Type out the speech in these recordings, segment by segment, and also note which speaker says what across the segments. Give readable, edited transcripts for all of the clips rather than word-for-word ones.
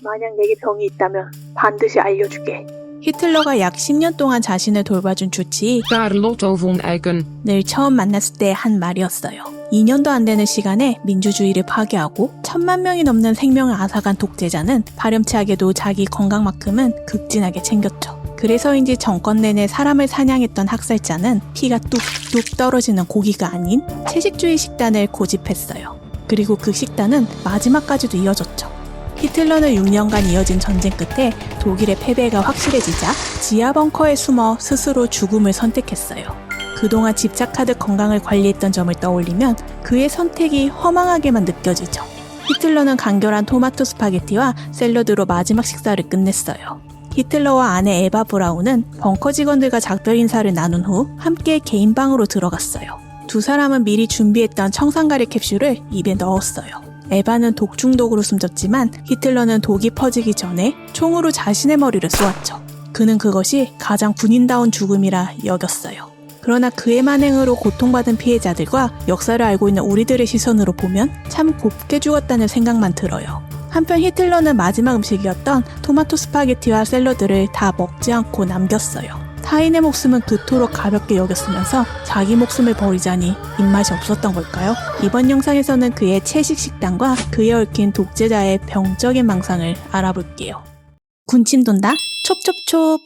Speaker 1: 만약 내게 병이 있다면 반드시 알려주게.
Speaker 2: 히틀러가 약 10년 동안 자신을 돌봐준 주치의
Speaker 3: Carlotto von Eichen.
Speaker 2: 늘 처음 만났을 때 한 말이었어요. 2년도 안 되는 시간에 민주주의를 파괴하고 1000만 명이 넘는 생명을 앗아간 독재자는 파렴치하게도 자기 건강만큼은 극진하게 챙겼죠. 그래서인지 정권 내내 사람을 사냥했던 학살자는 피가 뚝뚝 떨어지는 고기가 아닌 채식주의 식단을 고집했어요. 그리고 그 식단은 마지막까지도 이어졌죠. 히틀러는 6년간 이어진 전쟁 끝에 독일의 패배가 확실해지자 지하 벙커에 숨어 스스로 죽음을 선택했어요. 그동안 집착하듯 건강을 관리했던 점을 떠올리면 그의 선택이 허망하게만 느껴지죠. 히틀러는 간결한 토마토 스파게티와 샐러드로 마지막 식사를 끝냈어요. 히틀러와 아내 에바 브라운은 벙커 직원들과 작별 인사를 나눈 후 함께 개인 방으로 들어갔어요. 두 사람은 미리 준비했던 청산가리 캡슐을 입에 넣었어요. 에바는 독 중독으로 숨졌지만 히틀러는 독이 퍼지기 전에 총으로 자신의 머리를 쏘았죠. 그는 그것이 가장 군인다운 죽음이라 여겼어요. 그러나 그의 만행으로 고통받은 피해자들과 역사를 알고 있는 우리들의 시선으로 보면 참 곱게 죽었다는 생각만 들어요. 한편 히틀러는 마지막 음식이었던 토마토 스파게티와 샐러드를 다 먹지 않고 남겼어요. 타인의 목숨은 그토록 가볍게 여겼으면서 자기 목숨을 버리자니 입맛이 없었던 걸까요? 이번 영상에서는 그의 채식 식단과 그에 얽힌 독재자의 병적인 망상을 알아볼게요. 군침 돈다? 촉촉촉!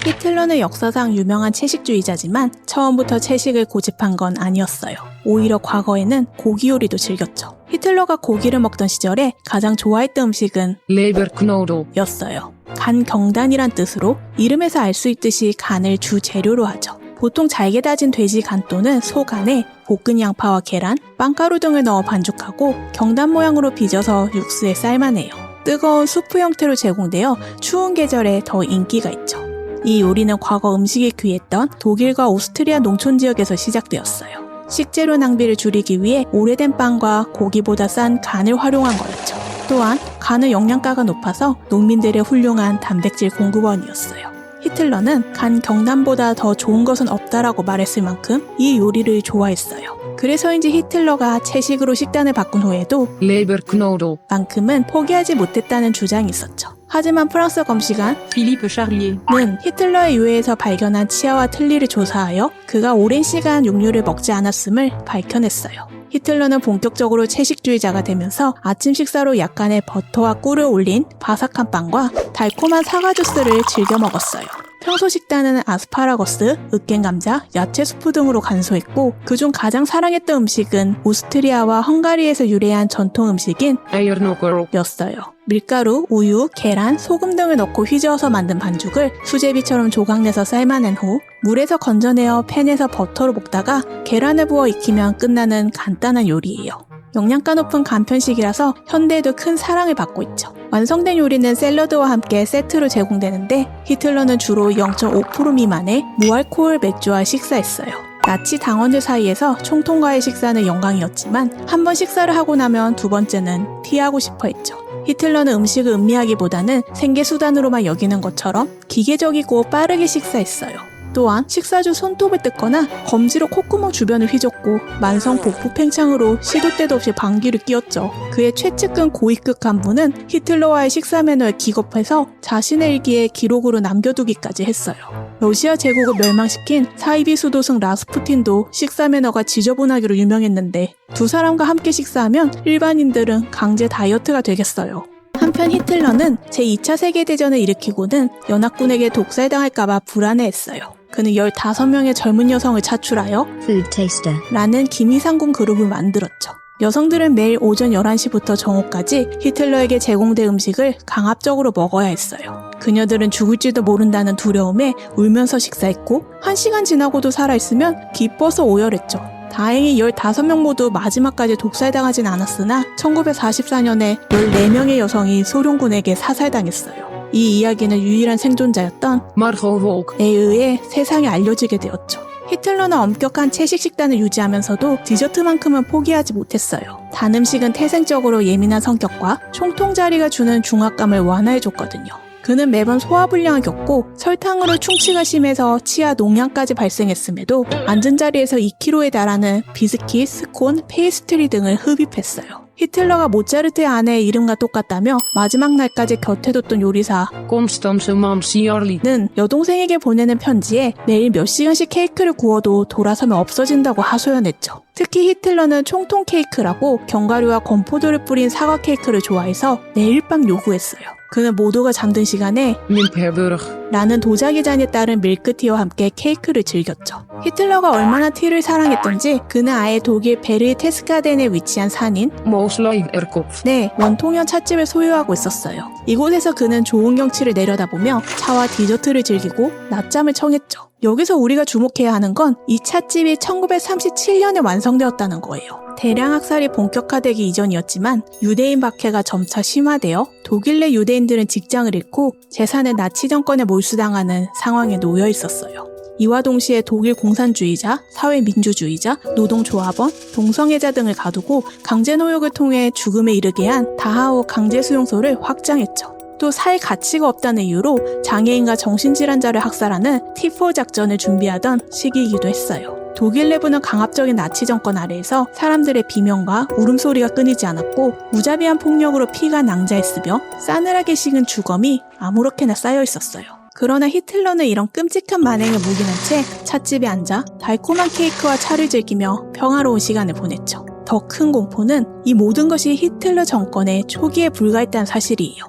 Speaker 2: 히틀러는 역사상 유명한 채식주의자지만 처음부터 채식을 고집한 건 아니었어요. 오히려 과거에는 고기 요리도 즐겼죠. 히틀러가 고기를 먹던 시절에 가장 좋아했던 음식은
Speaker 3: Leberknödel.
Speaker 2: 였어요. 간 경단이란 뜻으로 이름에서 알 수 있듯이 간을 주 재료로 하죠. 보통 잘게 다진 돼지 간 또는 소 간에 볶은 양파와 계란, 빵가루 등을 넣어 반죽하고 경단 모양으로 빚어서 육수에 삶아내요. 뜨거운 수프 형태로 제공되어 추운 계절에 더 인기가 있죠. 이 요리는 과거 음식이 귀했던 독일과 오스트리아 농촌 지역에서 시작되었어요. 식재료 낭비를 줄이기 위해 오래된 빵과 고기보다 싼 간을 활용한 거였죠. 또한 간은 영양가가 높아서 농민들의 훌륭한 단백질 공급원이었어요. 히틀러는 간 경단보다 더 좋은 것은 없다라고 말했을 만큼 이 요리를 좋아했어요. 그래서인지 히틀러가 채식으로 식단을 바꾼 후에도
Speaker 3: Leberknödel.
Speaker 2: 만큼은 포기하지 못했다는 주장이 있었죠. 하지만 프랑스 검시관
Speaker 4: Philippe Charlier.
Speaker 2: 히틀러의 유해에서 발견한 치아와 틀니를 조사하여 그가 오랜 시간 육류를 먹지 않았음을 밝혀냈어요. 히틀러는 본격적으로 채식주의자가 되면서 아침 식사로 약간의 버터와 꿀을 올린 바삭한 빵과 달콤한 사과 주스를 즐겨 먹었어요. 평소 식단은 아스파라거스, 으깬감자, 야채 수프 등으로 간소했고 그중 가장 사랑했던 음식은 오스트리아와 헝가리에서 유래한 전통 음식인
Speaker 3: Eiernokel.
Speaker 2: 였어요. 밀가루, 우유, 계란, 소금 등을 넣고 휘저어서 만든 반죽을 수제비처럼 조각내서 삶아낸 후 물에서 건져내어 팬에서 버터로 볶다가 계란을 부어 익히면 끝나는 간단한 요리예요. 영양가 높은 간편식이라서 현대에도 큰 사랑을 받고 있죠. 완성된 요리는 샐러드와 함께 세트로 제공되는데 히틀러는 주로 0.5% 미만의 무알코올 맥주와 식사했어요. 나치 당원들 사이에서 총통과의 식사는 영광이었지만 한 번 식사를 하고 나면 두 번째는 피하고 싶어 했죠. 히틀러는 음식을 음미하기보다는 생계수단으로만 여기는 것처럼 기계적이고 빠르게 식사했어요. 또한 식사 중 손톱을 뜯거나 검지로 콧구멍 주변을 휘젓고 만성 복부 팽창으로 시도 때도 없이 방귀를 뀌었죠. 그의 최측근 고위급 간부는 히틀러와의 식사 매너에 기겁해서 자신의 일기에 기록으로 남겨두기까지 했어요. 러시아 제국을 멸망시킨 사이비 수도승 라스푸틴도 식사 매너가 지저분하기로 유명했는데 두 사람과 함께 식사하면 일반인들은 강제 다이어트가 되겠어요. 한편 히틀러는 제2차 세계대전을 일으키고는 연합군에게 독살당할까봐 불안해했어요. 그는 15명의 젊은 여성을 차출하여
Speaker 5: Food Taster.
Speaker 2: 라는 김이상군 그룹을 만들었죠. 여성들은 매일 오전 11시부터 정오까지 히틀러에게 제공된 음식을 강압적으로 먹어야 했어요. 그녀들은 죽을지도 모른다는 두려움에 울면서 식사했고 1시간 지나고도 살아있으면 기뻐서 오열했죠. 다행히 15명 모두 마지막까지 독살당하진 않았으나 1944년에 14명의 여성이 소련군에게 사살당했어요. 이 이야기는 유일한 생존자였던
Speaker 3: Margot Wolk.
Speaker 2: 에 의해 세상에 알려지게 되었죠. 히틀러는 엄격한 채식 식단을 유지하면서도 디저트만큼은 포기하지 못했어요. 단 음식은 태생적으로 예민한 성격과 총통자리가 주는 중압감을 완화해줬거든요. 그는 매번 소화불량을 겪고 설탕으로 충치가 심해서 치아 농양까지 발생했음에도 앉은 자리에서 2kg에 달하는 비스킷, 스콘, 페이스트리 등을 흡입했어요. 히틀러가 모차르트의 아내의 이름과 똑같다며 마지막 날까지 곁에 뒀던 요리사
Speaker 3: Constance Mansiarli.
Speaker 2: 는 여동생에게 보내는 편지에 매일 몇 시간씩 케이크를 구워도 돌아서면 없어진다고 하소연했죠. 특히 히틀러는 총통 케이크라고 견과류와 건포도를 뿌린 사과 케이크를 좋아해서 매일 밤 요구했어요. 그는 모두가 잠든 시간에
Speaker 3: Milperburg.
Speaker 2: 라는 도자기 잔에 따른 밀크티와 함께 케이크를 즐겼죠. 히틀러가 얼마나 티를 사랑했던지 그는 아예 독일 베르테스가덴에 위치한 산인
Speaker 3: Moosleiderkopf.
Speaker 2: 원통형 찻집을 소유하고 있었어요. 이곳에서 그는 좋은 경치를 내려다보며 차와 디저트를 즐기고 낮잠을 청했죠. 여기서 우리가 주목해야 하는 건 이 찻집이 1937년에 완성되었다는 거예요. 대량 학살이 본격화되기 이전이었지만 유대인 박해가 점차 심화되어 독일 내 유대인들은 직장을 잃고 재산을 나치 정권에 몰수당하는 상황에 놓여 있었어요. 이와 동시에 독일 공산주의자, 사회민주주의자, 노동조합원, 동성애자 등을 가두고 강제노역을 통해 죽음에 이르게 한 다하우 강제수용소를 확장했죠. 또 살 가치가 없다는 이유로 장애인과 정신질환자를 학살하는 T4 작전을 준비하던 시기이기도 했어요. 독일 내부는 강압적인 나치 정권 아래에서 사람들의 비명과 울음소리가 끊이지 않았고 무자비한 폭력으로 피가 낭자했으며 싸늘하게 식은 주검이 아무렇게나 쌓여 있었어요. 그러나 히틀러는 이런 끔찍한 만행을 묵인한 채 찻집에 앉아 달콤한 케이크와 차를 즐기며 평화로운 시간을 보냈죠. 더 큰 공포는 이 모든 것이 히틀러 정권의 초기에 불과했다는 사실이에요.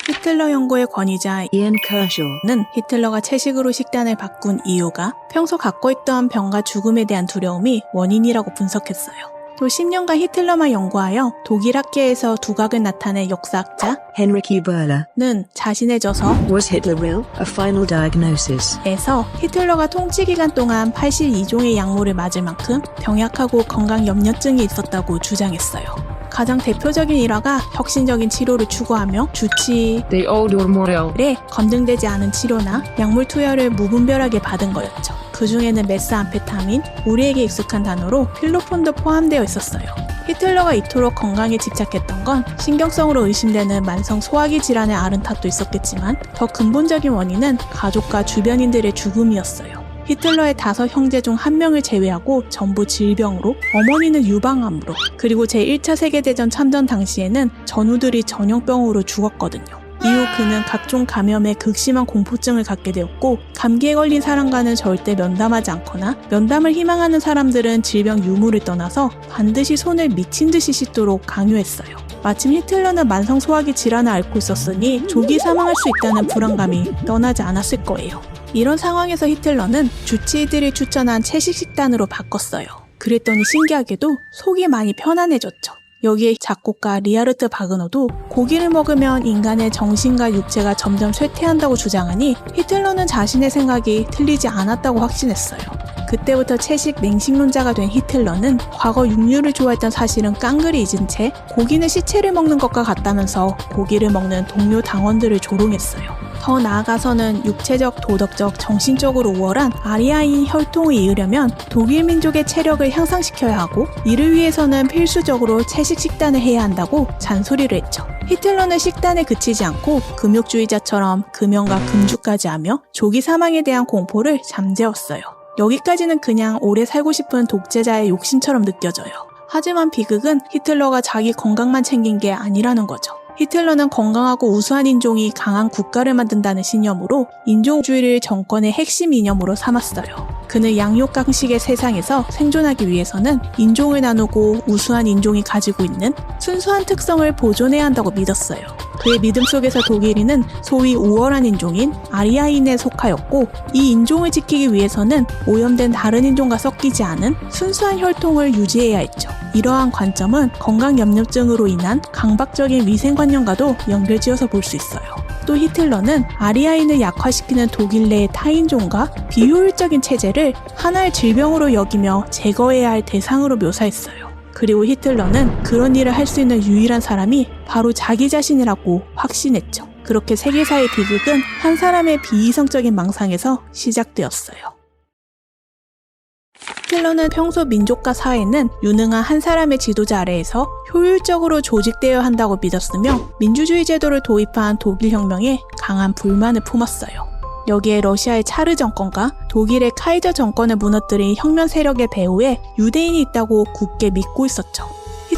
Speaker 2: 히틀러 연구의 권위자
Speaker 4: Ian Kershaw는
Speaker 2: 히틀러가 채식으로 식단을 바꾼 이유가 평소 갖고 있던 병과 죽음에 대한 두려움이 원인이라고 분석했어요. 또 10년간 히틀러만 연구하여 독일 학계에서 두각을 나타낸 역사학자
Speaker 4: Henrik Uberle는
Speaker 2: 자신의 저서
Speaker 4: Was Hitler Real? A Final Diagnosis
Speaker 2: 에서 히틀러가 통치 기간 동안 82종의 약물을 맞을 만큼 병약하고 건강 염려증이 있었다고 주장했어요. 가장 대표적인 일화가 혁신적인 치료를 추구하며 주치의
Speaker 3: Theodor Morel.
Speaker 2: 검증되지 않은 치료나 약물 투여를 무분별하게 받은 거였죠. 그 중에는 메스암페타민, 우리에게 익숙한 단어로 필로폰도 포함되어 있었어요. 히틀러가 이토록 건강에 집착했던 건 신경성으로 의심되는 만성 소화기 질환을 앓은 탓도 있었겠지만 더 근본적인 원인은 가족과 주변인들의 죽음이었어요. 히틀러의 5 형제 중 1명을 제외하고 전부 질병으로, 어머니는 유방암으로, 그리고 제1차 세계대전 참전 당시에는 전우들이 전염병으로 죽었거든요. 이후 그는 각종 감염에 극심한 공포증을 갖게 되었고 감기에 걸린 사람과는 절대 면담하지 않거나 면담을 희망하는 사람들은 질병 유무를 떠나서 반드시 손을 미친 듯이 씻도록 강요했어요. 마침 히틀러는 만성 소화기 질환을 앓고 있었으니 조기 사망할 수 있다는 불안감이 떠나지 않았을 거예요. 이런 상황에서 히틀러는 주치의들이 추천한 채식 식단으로 바꿨어요. 그랬더니 신기하게도 속이 많이 편안해졌죠. 여기에 작곡가 리하르트 바그너도 고기를 먹으면 인간의 정신과 육체가 점점 쇠퇴한다고 주장하니 히틀러는 자신의 생각이 틀리지 않았다고 확신했어요. 그때부터 채식 냉식론자가 된 히틀러는 과거 육류를 좋아했던 사실은 깡그리 잊은 채 고기는 시체를 먹는 것과 같다면서 고기를 먹는 동료 당원들을 조롱했어요. 더 나아가서는 육체적, 도덕적, 정신적으로 우월한 아리아인 혈통을 이으려면 독일 민족의 체력을 향상시켜야 하고 이를 위해서는 필수적으로 채식 식단을 해야 한다고 잔소리를 했죠. 히틀러는 식단에 그치지 않고 금욕주의자처럼 금연과 금주까지 하며 조기 사망에 대한 공포를 잠재웠어요. 여기까지는 그냥 오래 살고 싶은 독재자의 욕심처럼 느껴져요. 하지만 비극은 히틀러가 자기 건강만 챙긴 게 아니라는 거죠. 히틀러는 건강하고 우수한 인종이 강한 국가를 만든다는 신념으로 인종주의를 정권의 핵심 이념으로 삼았어요. 그는 양육강식의 세상에서 생존하기 위해서는 인종을 나누고 우수한 인종이 가지고 있는 순수한 특성을 보존해야 한다고 믿었어요. 그의 믿음 속에서 독일인은 소위 우월한 인종인 아리아인에 속하였고 이 인종을 지키기 위해서는 오염된 다른 인종과 섞이지 않은 순수한 혈통을 유지해야 했죠. 이러한 관점은 건강염려증으로 인한 강박적인 위생관념과도 연결지어서 볼 수 있어요. 또 히틀러는 아리아인을 약화시키는 독일 내의 타인종과 비효율적인 체제를 하나의 질병으로 여기며 제거해야 할 대상으로 묘사했어요. 그리고 히틀러는 그런 일을 할 수 있는 유일한 사람이 바로 자기 자신이라고 확신했죠. 그렇게 세계사의 비극은 한 사람의 비이성적인 망상에서 시작되었어요. 히틀러는 평소 민족과 사회는 유능한 한 사람의 지도자 아래에서 효율적으로 조직되어야 한다고 믿었으며 민주주의 제도를 도입한 독일 혁명에 강한 불만을 품었어요. 여기에 러시아의 차르 정권과 독일의 카이저 정권을 무너뜨린 혁명 세력의 배후에 유대인이 있다고 굳게 믿고 있었죠.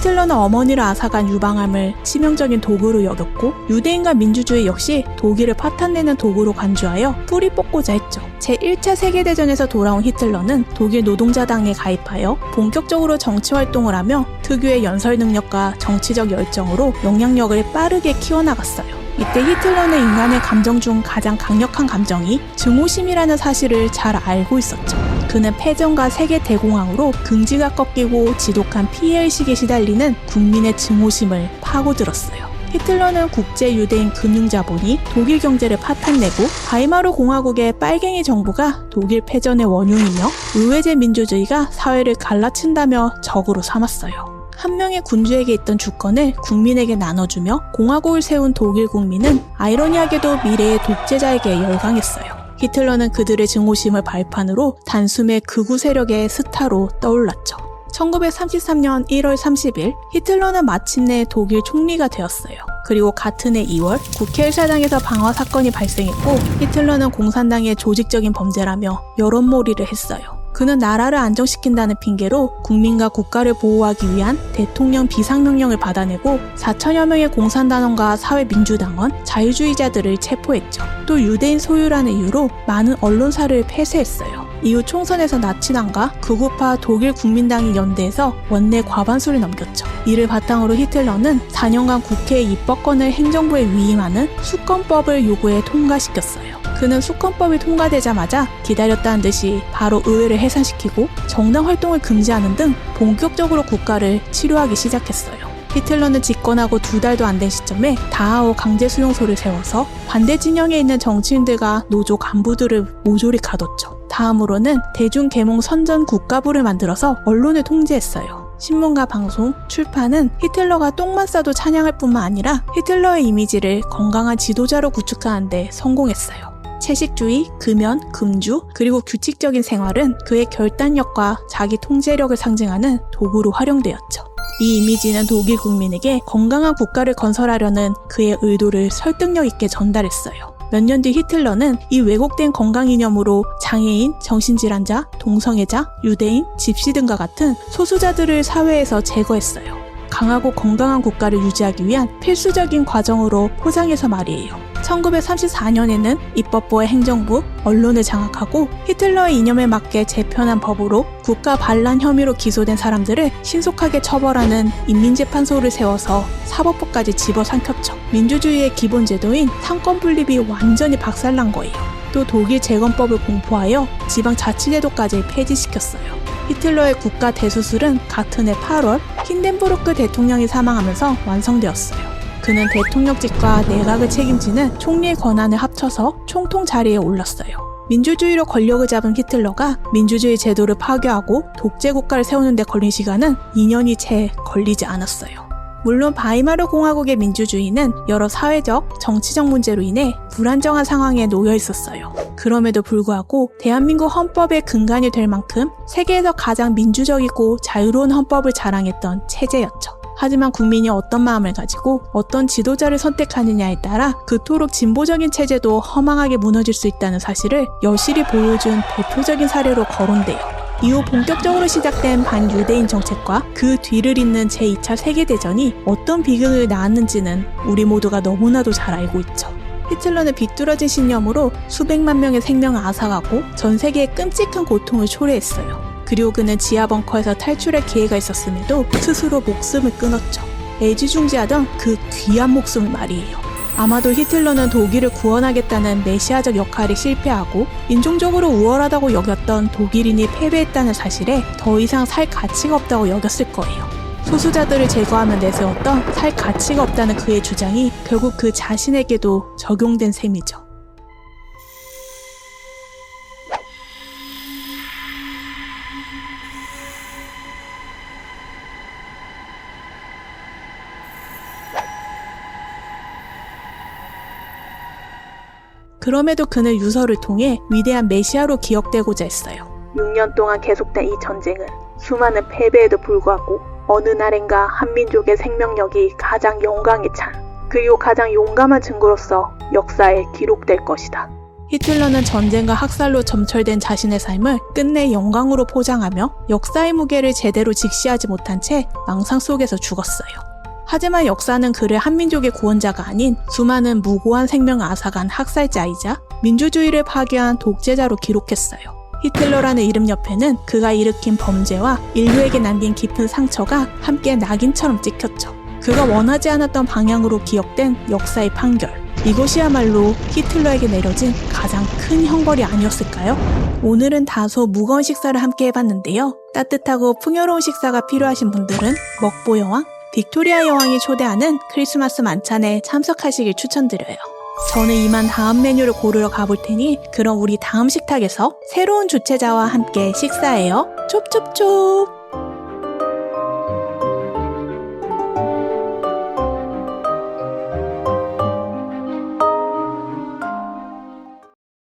Speaker 2: 히틀러는 어머니를 앗아간 유방암을 치명적인 도구로 여겼고 유대인과 민주주의 역시 독일을 파탄내는 도구로 간주하여 뿌리 뽑고자 했죠. 제1차 세계대전에서 돌아온 히틀러는 독일 노동자당에 가입하여 본격적으로 정치활동을 하며 특유의 연설 능력과 정치적 열정으로 영향력을 빠르게 키워나갔어요. 이때 히틀러는 인간의 감정 중 가장 강력한 감정이 증오심이라는 사실을 잘 알고 있었죠. 그는 패전과 세계 대공황으로 긍지가 꺾이고 지독한 피해의식에 시달리는 국민의 증오심을 파고들었어요. 히틀러는 국제 유대인 금융자본이 독일 경제를 파탄내고 바이마르 공화국의 빨갱이 정부가 독일 패전의 원흉이며 의회제 민주주의가 사회를 갈라친다며 적으로 삼았어요. 한 명의 군주에게 있던 주권을 국민에게 나눠주며 공화국을 세운 독일 국민은 아이러니하게도 미래의 독재자에게 열광했어요. 히틀러는 그들의 증오심을 발판으로 단숨에 극우 세력의 스타로 떠올랐죠. 1933년 1월 30일 히틀러는 마침내 독일 총리가 되었어요. 그리고 같은 해 2월 국회의사당에서 방화 사건이 발생했고 히틀러는 공산당의 조직적인 범죄라며 여론몰이를 했어요. 그는 나라를 안정시킨다는 핑계로 국민과 국가를 보호하기 위한 대통령 비상명령을 받아내고 4천여 명의 공산당원과 사회민주당원, 자유주의자들을 체포했죠. 또 유대인 소유라는 이유로 많은 언론사를 폐쇄했어요. 이후 총선에서 나치당과 극우파 독일 국민당이 연대해서 원내 과반수를 넘겼죠. 이를 바탕으로 히틀러는 4년간 국회의 입법권을 행정부에 위임하는 수권법을 요구해 통과시켰어요. 그는 수권법이 통과되자마자 기다렸다는 듯이 바로 의회를 해산시키고 정당 활동을 금지하는 등 본격적으로 국가를 치료하기 시작했어요. 히틀러는 집권하고 2달도 안 된 시점에 다하오 강제수용소를 세워서 반대 진영에 있는 정치인들과 노조 간부들을 모조리 가뒀죠. 다음으로는 대중계몽 선전 국가부를 만들어서 언론을 통제했어요. 신문과 방송, 출판은 히틀러가 똥만 싸도 찬양할 뿐만 아니라 히틀러의 이미지를 건강한 지도자로 구축하는 데 성공했어요. 채식주의, 금연, 금주, 그리고 규칙적인 생활은 그의 결단력과 자기 통제력을 상징하는 도구로 활용되었죠. 이 이미지는 독일 국민에게 건강한 국가를 건설하려는 그의 의도를 설득력 있게 전달했어요. 몇 년 뒤 히틀러는 이 왜곡된 건강 이념으로 장애인, 정신질환자, 동성애자, 유대인, 집시 등과 같은 소수자들을 사회에서 제거했어요. 강하고 건강한 국가를 유지하기 위한 필수적인 과정으로 포장해서 말이에요. 1934년에는 입법부와 행정부, 언론을 장악하고 히틀러의 이념에 맞게 재편한 법으로 국가 반란 혐의로 기소된 사람들을 신속하게 처벌하는 인민재판소를 세워서 사법부까지 집어삼켰죠. 민주주의의 기본 제도인 상권 분립이 완전히 박살난 거예요. 또 독일 재건법을 공포하여 지방자치제도까지 폐지시켰어요. 히틀러의 국가 대수술은 같은 해 8월 힌덴부르크 대통령이 사망하면서 완성되었어요. 그는 대통령직과 내각을 책임지는 총리의 권한을 합쳐서 총통 자리에 올랐어요. 민주주의로 권력을 잡은 히틀러가 민주주의 제도를 파괴하고 독재 국가를 세우는 데 걸린 시간은 2년이 채 걸리지 않았어요. 물론 바이마르 공화국의 민주주의는 여러 사회적, 정치적 문제로 인해 불안정한 상황에 놓여 있었어요. 그럼에도 불구하고 대한민국 헌법의 근간이 될 만큼 세계에서 가장 민주적이고 자유로운 헌법을 자랑했던 체제였죠. 하지만 국민이 어떤 마음을 가지고 어떤 지도자를 선택하느냐에 따라 그토록 진보적인 체제도 허망하게 무너질 수 있다는 사실을 여실히 보여준 대표적인 사례로 거론돼요. 이후 본격적으로 시작된 반유대인 정책과 그 뒤를 잇는 제2차 세계대전이 어떤 비극을 낳았는지는 우리 모두가 너무나도 잘 알고 있죠. 히틀러는 비뚤어진 신념으로 수백만 명의 생명을 앗아가고 전 세계에 끔찍한 고통을 초래했어요. 그리고 그는 지하 벙커에서 탈출할 기회가 있었음에도 스스로 목숨을 끊었죠. 애지중지하던 그 귀한 목숨을 말이에요. 아마도 히틀러는 독일을 구원하겠다는 메시아적 역할에 실패하고 인종적으로 우월하다고 여겼던 독일인이 패배했다는 사실에 더 이상 살 가치가 없다고 여겼을 거예요. 소수자들을 제거하며 내세웠던 살 가치가 없다는 그의 주장이 결국 그 자신에게도 적용된 셈이죠. 그럼에도 그는 유서를 통해 위대한 메시아로 기억되고자 했어요.
Speaker 1: 6년 동안 계속된 이 전쟁은 수많은 패배에도 불구하고 어느 날엔가 한민족의 생명력이 가장 영광에 찬 그리고 가장 용감한 증거로서 역사에 기록될 것이다.
Speaker 2: 히틀러는 전쟁과 학살로 점철된 자신의 삶을 끝내 영광으로 포장하며 역사의 무게를 제대로 직시하지 못한 채 망상 속에서 죽었어요. 하지만 역사는 그를 한민족의 구원자가 아닌 수많은 무고한 생명을 앗아간 학살자이자 민주주의를 파괴한 독재자로 기록했어요. 히틀러라는 이름 옆에는 그가 일으킨 범죄와 인류에게 남긴 깊은 상처가 함께 낙인처럼 찍혔죠. 그가 원하지 않았던 방향으로 기억된 역사의 판결. 이것이야말로 히틀러에게 내려진 가장 큰 형벌이 아니었을까요? 오늘은 다소 무거운 식사를 함께 해봤는데요. 따뜻하고 풍요로운 식사가 필요하신 분들은 먹보 여왕, 빅토리아 여왕이 초대하는 크리스마스 만찬에 참석하시길 추천드려요. 저는 이만 다음 메뉴를 고르러 가볼 테니 그럼 우리 다음 식탁에서 새로운 주최자와 함께 식사해요. 촉촉촉!